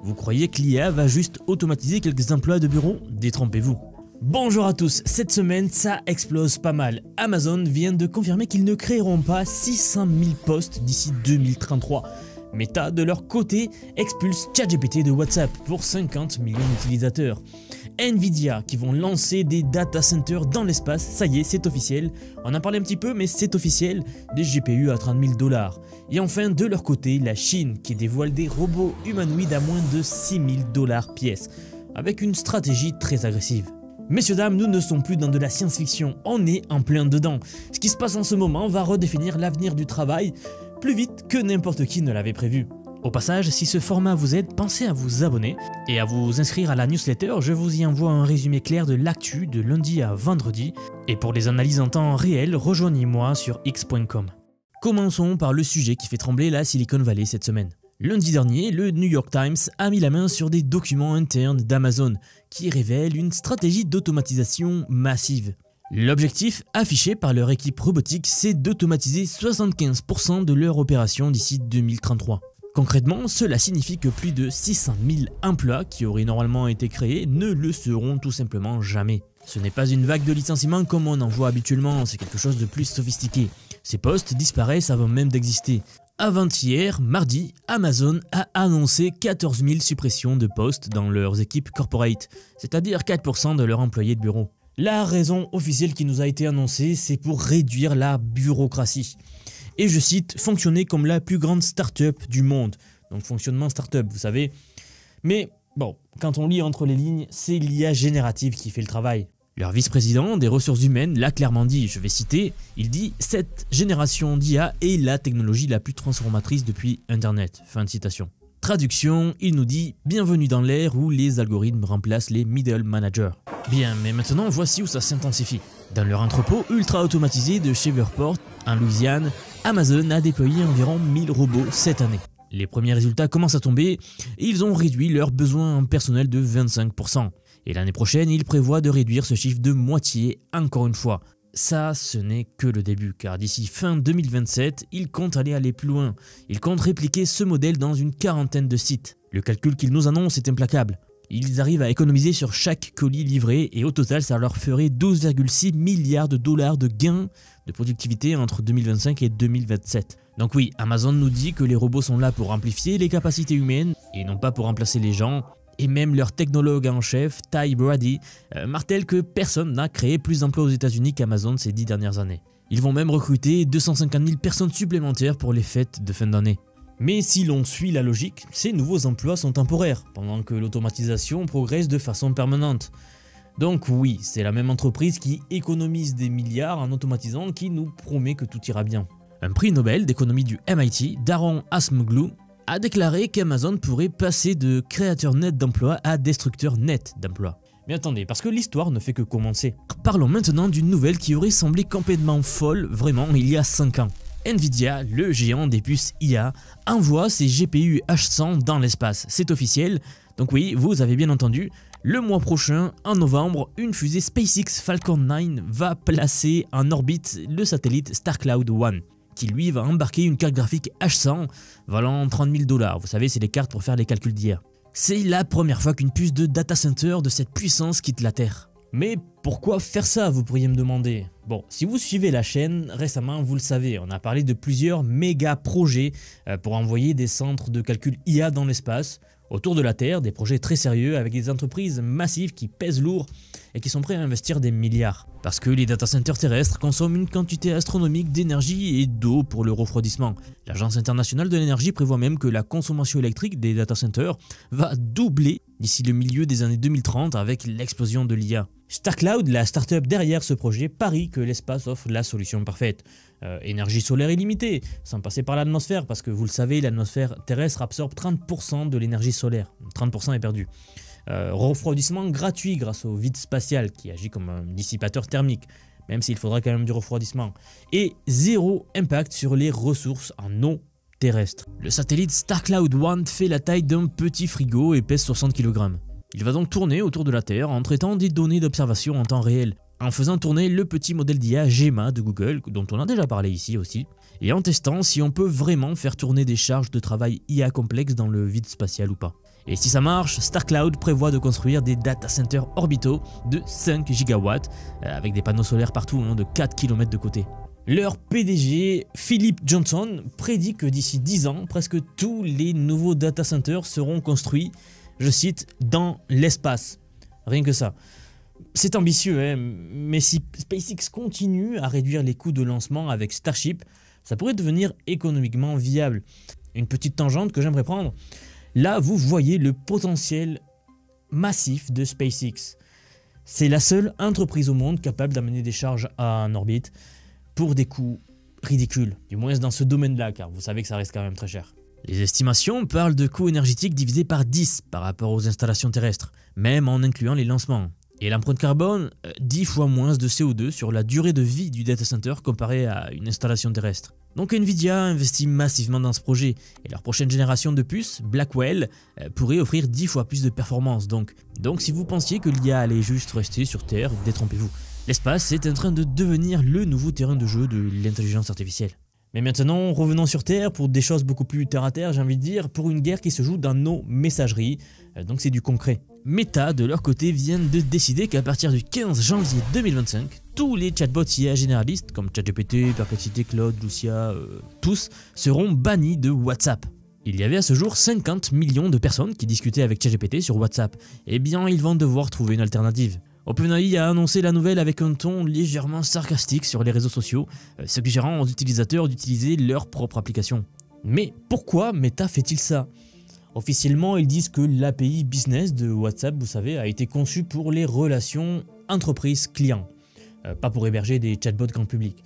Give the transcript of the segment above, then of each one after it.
Vous croyez que l'IA va juste automatiser quelques emplois de bureau? Détrompez-vous. Bonjour à tous, cette semaine ça explose pas mal. Amazon vient de confirmer qu'ils ne créeront pas 600 000 postes d'ici 2033. Meta, de leur côté, expulse ChatGPT de WhatsApp pour 50 millions d'utilisateurs. Nvidia qui vont lancer des data centers dans l'espace, ça y est, c'est officiel. On en parlait un petit peu, mais c'est officiel, des GPU à 30 000 $. Et enfin, de leur côté, la Chine qui dévoile des robots humanoïdes à moins de 6 000 $ pièce, avec une stratégie très agressive. Messieurs dames, nous ne sommes plus dans de la science-fiction, on est en plein dedans. Ce qui se passe en ce moment va redéfinir l'avenir du travail plus vite que n'importe qui ne l'avait prévu. Au passage, si ce format vous aide, pensez à vous abonner et à vous inscrire à la newsletter, je vous y envoie un résumé clair de l'actu de lundi à vendredi. Et pour les analyses en temps réel, rejoignez-moi sur x.com. Commençons par le sujet qui fait trembler la Silicon Valley cette semaine. Lundi dernier, le New York Times a mis la main sur des documents internes d'Amazon qui révèlent une stratégie d'automatisation massive. L'objectif affiché par leur équipe robotique, c'est d'automatiser 75% de leur opération d'ici 2033. Concrètement, cela signifie que plus de 600 000 emplois qui auraient normalement été créés ne le seront tout simplement jamais. Ce n'est pas une vague de licenciements comme on en voit habituellement, c'est quelque chose de plus sophistiqué. Ces postes disparaissent avant même d'exister. Avant-hier, mardi, Amazon a annoncé 14 000 suppressions de postes dans leurs équipes corporate, c'est-à-dire 4% de leurs employés de bureau. La raison officielle qui nous a été annoncée, c'est pour réduire la bureaucratie. Et je cite, fonctionner comme la plus grande start-up du monde. Donc fonctionnement start-up, vous savez. Mais bon, quand on lit entre les lignes, c'est l'IA générative qui fait le travail. Leur vice-président des ressources humaines l'a clairement dit, je vais citer, il dit « Cette génération d'IA est la technologie la plus transformatrice depuis Internet ». Fin de citation. Traduction, il nous dit « Bienvenue dans l'ère où les algorithmes remplacent les middle managers ». Bien, mais maintenant voici où ça s'intensifie. Dans leur entrepôt ultra automatisé de Shreveport, en Louisiane, Amazon a déployé environ 1000 robots cette année. Les premiers résultats commencent à tomber et ils ont réduit leurs besoins en personnel de 25%. Et l'année prochaine, ils prévoient de réduire ce chiffre de moitié encore une fois. Ça, ce n'est que le début, car d'ici fin 2027, ils comptent aller plus loin. Ils comptent répliquer ce modèle dans une quarantaine de sites. Le calcul qu'ils nous annoncent est implacable. Ils arrivent à économiser sur chaque colis livré et au total, ça leur ferait 12,6 milliards de dollars de gains de productivité entre 2025 et 2027. Donc oui, Amazon nous dit que les robots sont là pour amplifier les capacités humaines et non pas pour remplacer les gens. Et même leur technologue en chef, Ty Brady, martèle que personne n'a créé plus d'emplois aux États-Unis qu'Amazon ces 10 dernières années. Ils vont même recruter 250 000 personnes supplémentaires pour les fêtes de fin d'année. Mais si l'on suit la logique, ces nouveaux emplois sont temporaires, pendant que l'automatisation progresse de façon permanente. Donc oui, c'est la même entreprise qui économise des milliards en automatisant qui nous promet que tout ira bien. Un prix Nobel d'économie du MIT, Daron Acemoglu, a déclaré qu'Amazon pourrait passer de créateur net d'emplois à destructeur net d'emplois. Mais attendez, parce que l'histoire ne fait que commencer. Parlons maintenant d'une nouvelle qui aurait semblé complètement folle, vraiment, il y a 5 ans. Nvidia, le géant des puces IA, envoie ses GPU H100 dans l'espace. C'est officiel, donc oui, vous avez bien entendu, le mois prochain, en novembre, une fusée SpaceX Falcon 9 va placer en orbite le satellite StarCloud 1. Qui lui va embarquer une carte graphique H100 valant 30 000 $. Vous savez, c'est les cartes pour faire les calculs d'IA. C'est la première fois qu'une puce de data center de cette puissance quitte la Terre. Mais pourquoi faire ça, vous pourriez me demander? Bon, si vous suivez la chaîne, récemment, vous le savez, on a parlé de plusieurs méga projets pour envoyer des centres de calcul IA dans l'espace, autour de la Terre, des projets très sérieux avec des entreprises massives qui pèsent lourd et qui sont prêts à investir des milliards. Parce que les data centers terrestres consomment une quantité astronomique d'énergie et d'eau pour le refroidissement. L'Agence internationale de l'énergie prévoit même que la consommation électrique des data centers va doubler d'ici le milieu des années 2030 avec l'explosion de l'IA. StarCloud, la start-up derrière ce projet, parie que l'espace offre la solution parfaite. Énergie solaire illimitée, sans passer par l'atmosphère, parce que vous le savez, l'atmosphère terrestre absorbe 30% de l'énergie solaire. 30% est perdu. Refroidissement gratuit grâce au vide spatial qui agit comme un dissipateur thermique, même s'il faudra quand même du refroidissement. Et zéro impact sur les ressources en eau terrestre. Le satellite StarCloud 1 fait la taille d'un petit frigo et pèse 60 kg. Il va donc tourner autour de la Terre en traitant des données d'observation en temps réel, en faisant tourner le petit modèle d'IA Gemma de Google, dont on a déjà parlé ici aussi, et en testant si on peut vraiment faire tourner des charges de travail IA complexes dans le vide spatial ou pas. Et si ça marche, StarCloud prévoit de construire des data centers orbitaux de 5 gigawatts avec des panneaux solaires partout de 4 km de côté. Leur PDG, Philip Johnson, prédit que d'ici 10 ans, presque tous les nouveaux data centers seront construits, je cite, dans l'espace. Rien que ça. C'est ambitieux, mais si SpaceX continue à réduire les coûts de lancement avec Starship, ça pourrait devenir économiquement viable. Une petite tangente que j'aimerais prendre. Là, vous voyez le potentiel massif de SpaceX. C'est la seule entreprise au monde capable d'amener des charges en orbite pour des coûts ridicules, du moins dans ce domaine-là, car vous savez que ça reste quand même très cher. Les estimations parlent de coûts énergétiques divisés par 10 par rapport aux installations terrestres, même en incluant les lancements. Et l'empreinte carbone, 10 fois moins de CO2 sur la durée de vie du data center comparé à une installation terrestre. Donc Nvidia investit massivement dans ce projet, et leur prochaine génération de puces, Blackwell, pourrait offrir 10 fois plus de performance. Donc si vous pensiez que l'IA allait juste rester sur Terre, détrompez-vous. L'espace est en train de devenir le nouveau terrain de jeu de l'intelligence artificielle. Mais maintenant, revenons sur Terre pour des choses beaucoup plus terre à terre, j'ai envie de dire, pour une guerre qui se joue dans nos messageries, donc c'est du concret. Meta, de leur côté, viennent de décider qu'à partir du 15 janvier 2025, tous les chatbots IA généralistes, comme ChatGPT, Perplexity, Claude, Lucia, tous, seront bannis de WhatsApp. Il y avait à ce jour 50 millions de personnes qui discutaient avec ChatGPT sur WhatsApp. Eh bien, ils vont devoir trouver une alternative. OpenAI a annoncé la nouvelle avec un ton légèrement sarcastique sur les réseaux sociaux, suggérant aux utilisateurs d'utiliser leur propre application. Mais pourquoi Meta fait-il ça ? Officiellement, ils disent que l'API business de WhatsApp, vous savez, a été conçue pour les relations entreprise-client, pas pour héberger des chatbots grand public.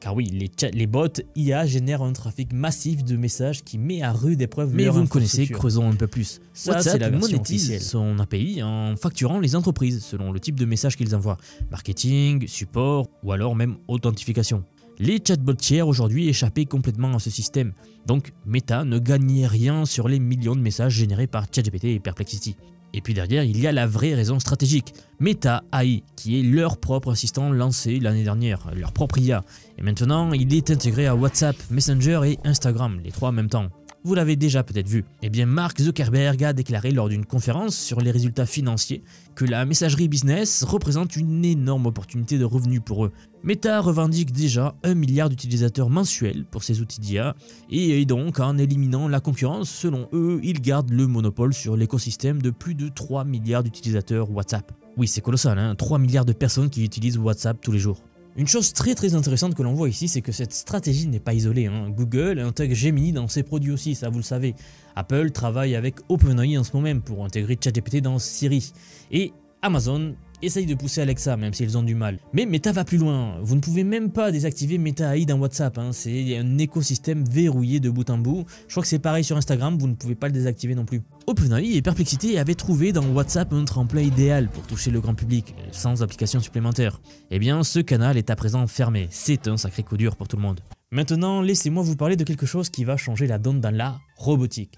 Car oui, les bots IA génèrent un trafic massif de messages qui met à rude épreuve leur infrastructure. Mais vous me connaissez, creusons un peu plus. WhatsApp monétise son API en facturant les entreprises selon le type de message qu'ils envoient. Marketing, support ou alors même authentification. Les chatbots tiers aujourd'hui échappaient complètement à ce système. Donc Meta ne gagnait rien sur les millions de messages générés par ChatGPT et Perplexity. Et puis derrière, il y a la vraie raison stratégique. Meta AI, qui est leur propre assistant lancé l'année dernière, leur propre IA. Et maintenant, il est intégré à WhatsApp, Messenger et Instagram, les trois en même temps. Vous l'avez déjà peut-être vu. Eh bien, Mark Zuckerberg a déclaré lors d'une conférence sur les résultats financiers que la messagerie business représente une énorme opportunité de revenus pour eux. Meta revendique déjà 1 milliard d'utilisateurs mensuels pour ses outils d'IA et donc en éliminant la concurrence, selon eux, ils gardent le monopole sur l'écosystème de plus de 3 milliards d'utilisateurs WhatsApp. Oui, c'est colossal, 3 milliards de personnes qui utilisent WhatsApp tous les jours. Une chose très intéressante que l'on voit ici, c'est que cette stratégie n'est pas isolée. Google intègre Gemini dans ses produits aussi, ça vous le savez. Apple travaille avec OpenAI en ce moment même pour intégrer ChatGPT dans Siri. Et Amazon essaye de pousser Alexa, même s'ils ont du mal. Mais Meta va plus loin. Vous ne pouvez même pas désactiver Meta AI dans WhatsApp. C'est un écosystème verrouillé de bout en bout. Je crois que c'est pareil sur Instagram, vous ne pouvez pas le désactiver non plus. OpenAI et Perplexity avaient trouvé dans WhatsApp un tremplin idéal pour toucher le grand public, sans application supplémentaire. Eh bien, ce canal est à présent fermé. C'est un sacré coup dur pour tout le monde. Maintenant, laissez-moi vous parler de quelque chose qui va changer la donne dans la robotique.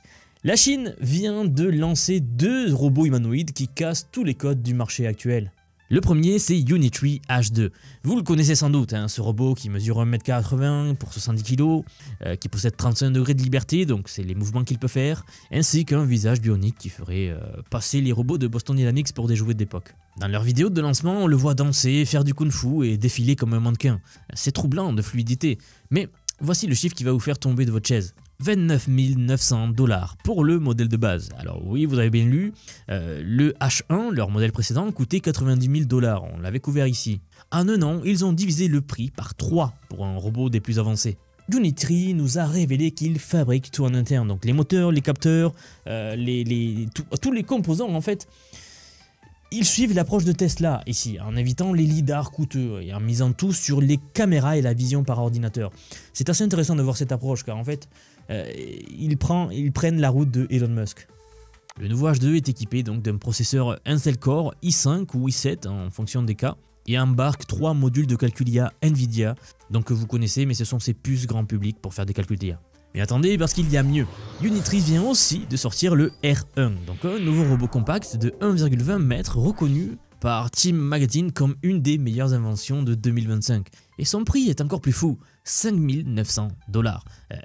La Chine vient de lancer 2 robots humanoïdes qui cassent tous les codes du marché actuel. Le premier, c'est Unitree H2. Vous le connaissez sans doute, ce robot qui mesure 1,80 m pour 70 kg, qui possède 35 degrés de liberté, donc c'est les mouvements qu'il peut faire, ainsi qu'un visage bionique qui ferait passer les robots de Boston Dynamics pour des jouets d'époque. Dans leur vidéo de lancement, on le voit danser, faire du kung-fu et défiler comme un mannequin. C'est troublant de fluidité, mais voici le chiffre qui va vous faire tomber de votre chaise. 29 900 $ pour le modèle de base. Alors oui, vous avez bien lu, le H1, leur modèle précédent, coûtait 90 000 $, on l'avait couvert ici. En un an, ils ont divisé le prix par 3 pour un robot des plus avancés. nous a révélé qu'il fabrique tout en interne, donc les moteurs, les capteurs, tous les composants en fait. Ils suivent l'approche de Tesla ici, en évitant les lidars coûteux et en misant tout sur les caméras et la vision par ordinateur. C'est assez intéressant de voir cette approche car en fait, ils prennent la route de Elon Musk. Le nouveau H2 est équipé donc d'un processeur Intel Core i5 ou i7 en fonction des cas et embarque 3 modules de calcul IA Nvidia, donc que vous connaissez, mais ce sont ces puces grand public pour faire des calculs d'IA. Mais attendez, parce qu'il y a mieux. Unitree vient aussi de sortir le R1, donc un nouveau robot compact de 1,20 m reconnu par Time Magazine comme une des meilleures inventions de 2025. Et son prix est encore plus fou, 5 900 $.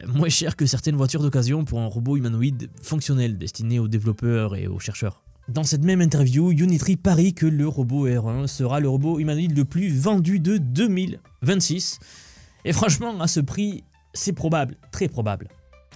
Moins cher que certaines voitures d'occasion pour un robot humanoïde fonctionnel destiné aux développeurs et aux chercheurs. Dans cette même interview, Unitree parie que le robot R1 sera le robot humanoïde le plus vendu de 2026. Et franchement, à ce prix, c'est probable, très probable.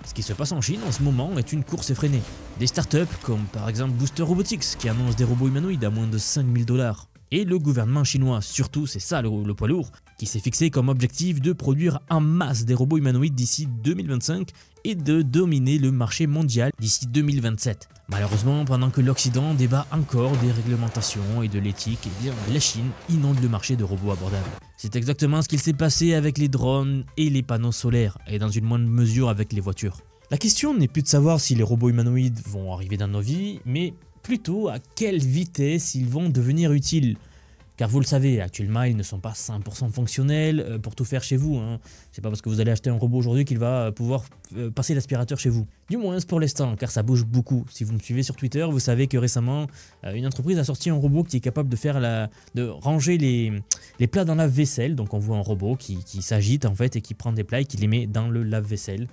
Ce qui se passe en Chine en ce moment est une course effrénée. Des startups comme par exemple Booster Robotics qui annoncent des robots humanoïdes à moins de 5 000 $. Et le gouvernement chinois, surtout c'est ça le poids lourd, qui s'est fixé comme objectif de produire en masse des robots humanoïdes d'ici 2025 et de dominer le marché mondial d'ici 2027. Malheureusement, pendant que l'Occident débat encore des réglementations et de l'éthique, eh bien, la Chine inonde le marché de robots abordables. C'est exactement ce qu'il s'est passé avec les drones et les panneaux solaires, et dans une moindre mesure avec les voitures. La question n'est plus de savoir si les robots humanoïdes vont arriver dans nos vies, mais plutôt à quelle vitesse ils vont devenir utiles. Car vous le savez, actuellement ils ne sont pas 100% fonctionnels pour tout faire chez vous. C'est pas parce que vous allez acheter un robot aujourd'hui qu'il va pouvoir passer l'aspirateur chez vous. Du moins pour l'instant, car ça bouge beaucoup. Si vous me suivez sur Twitter, vous savez que récemment, une entreprise a sorti un robot qui est capable de ranger les plats dans la vaisselle. Donc on voit un robot qui s'agite en fait et qui prend des plats et qui les met dans le lave-vaisselle.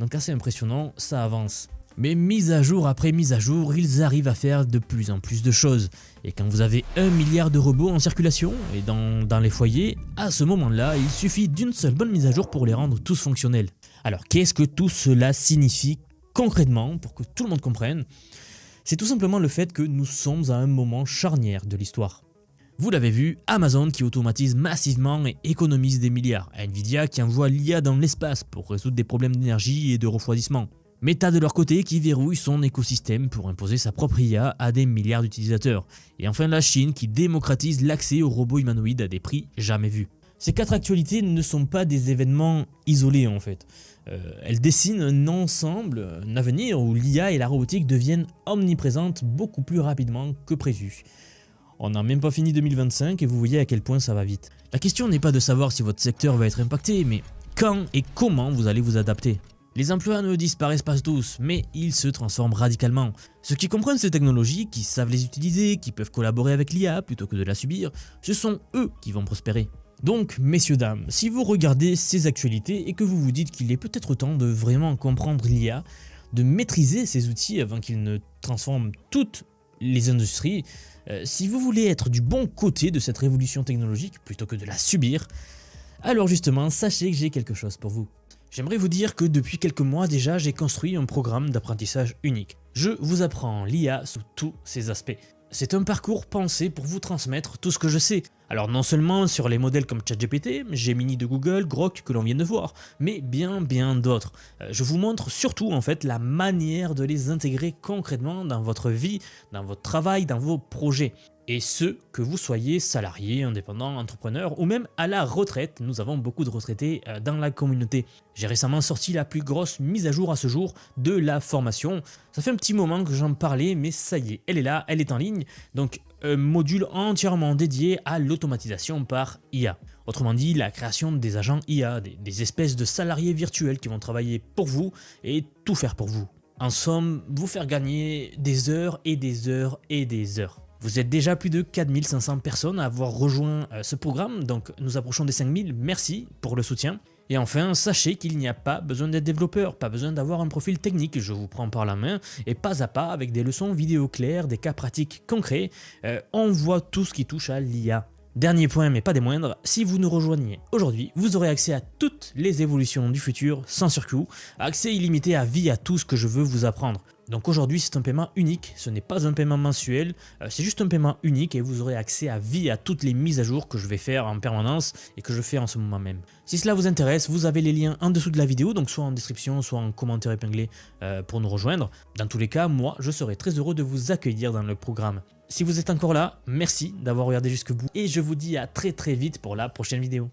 Donc assez impressionnant, ça avance. Mais mise à jour après mise à jour, ils arrivent à faire de plus en plus de choses. Et quand vous avez 1 milliard de robots en circulation et dans les foyers, à ce moment-là, il suffit d'une seule bonne mise à jour pour les rendre tous fonctionnels. Alors qu'est-ce que tout cela signifie concrètement pour que tout le monde comprenne? C'est tout simplement le fait que nous sommes à un moment charnière de l'histoire. Vous l'avez vu, Amazon qui automatise massivement et économise des milliards, Nvidia qui envoie l'IA dans l'espace pour résoudre des problèmes d'énergie et de refroidissement. Meta de leur côté qui verrouille son écosystème pour imposer sa propre IA à des milliards d'utilisateurs. Et enfin la Chine qui démocratise l'accès aux robots humanoïdes à des prix jamais vus. Ces 4 actualités ne sont pas des événements isolés en fait. Elles dessinent un ensemble, un avenir où l'IA et la robotique deviennent omniprésentes beaucoup plus rapidement que prévu. On n'a même pas fini 2025 et vous voyez à quel point ça va vite. La question n'est pas de savoir si votre secteur va être impacté, mais quand et comment vous allez vous adapter. Les emplois ne disparaissent pas tous, mais ils se transforment radicalement. Ceux qui comprennent ces technologies, qui savent les utiliser, qui peuvent collaborer avec l'IA plutôt que de la subir, ce sont eux qui vont prospérer. Donc, messieurs dames, si vous regardez ces actualités et que vous vous dites qu'il est peut-être temps de vraiment comprendre l'IA, de maîtriser ces outils avant qu'ils ne transforment toutes les industries, si vous voulez être du bon côté de cette révolution technologique plutôt que de la subir, alors justement, sachez que j'ai quelque chose pour vous. J'aimerais vous dire que depuis quelques mois déjà, j'ai construit un programme d'apprentissage unique. Je vous apprends l'IA sous tous ses aspects. C'est un parcours pensé pour vous transmettre tout ce que je sais. Alors non seulement sur les modèles comme ChatGPT, Gemini de Google, Grok que l'on vient de voir, mais bien d'autres. Je vous montre surtout en fait la manière de les intégrer concrètement dans votre vie, dans votre travail, dans vos projets. Et ce, que vous soyez salarié, indépendant, entrepreneur ou même à la retraite, nous avons beaucoup de retraités dans la communauté. J'ai récemment sorti la plus grosse mise à jour à ce jour de la formation. Ça fait un petit moment que j'en parlais, mais ça y est, elle est là, elle est en ligne. Donc un module entièrement dédié à l'automatisation par IA. Autrement dit, la création des agents IA, des espèces de salariés virtuels qui vont travailler pour vous et tout faire pour vous. En somme, vous faire gagner des heures et des heures et des heures. Vous êtes déjà plus de 4500 personnes à avoir rejoint ce programme, donc nous approchons des 5000, merci pour le soutien. Et enfin, sachez qu'il n'y a pas besoin d'être développeur, pas besoin d'avoir un profil technique, je vous prends par la main, et pas à pas avec des leçons vidéo claires, des cas pratiques concrets, on voit tout ce qui touche à l'IA. Dernier point mais pas des moindres, si vous nous rejoignez aujourd'hui, vous aurez accès à toutes les évolutions du futur sans surcoût, accès illimité à vie à tout ce que je veux vous apprendre. Donc aujourd'hui c'est un paiement unique, ce n'est pas un paiement mensuel, c'est juste un paiement unique et vous aurez accès à vie à toutes les mises à jour que je vais faire en permanence et que je fais en ce moment même. Si cela vous intéresse, vous avez les liens en dessous de la vidéo, donc soit en description, soit en commentaire épinglé pour nous rejoindre. Dans tous les cas, moi je serai très heureux de vous accueillir dans le programme. Si vous êtes encore là, merci d'avoir regardé jusqu'au bout et je vous dis à très vite pour la prochaine vidéo.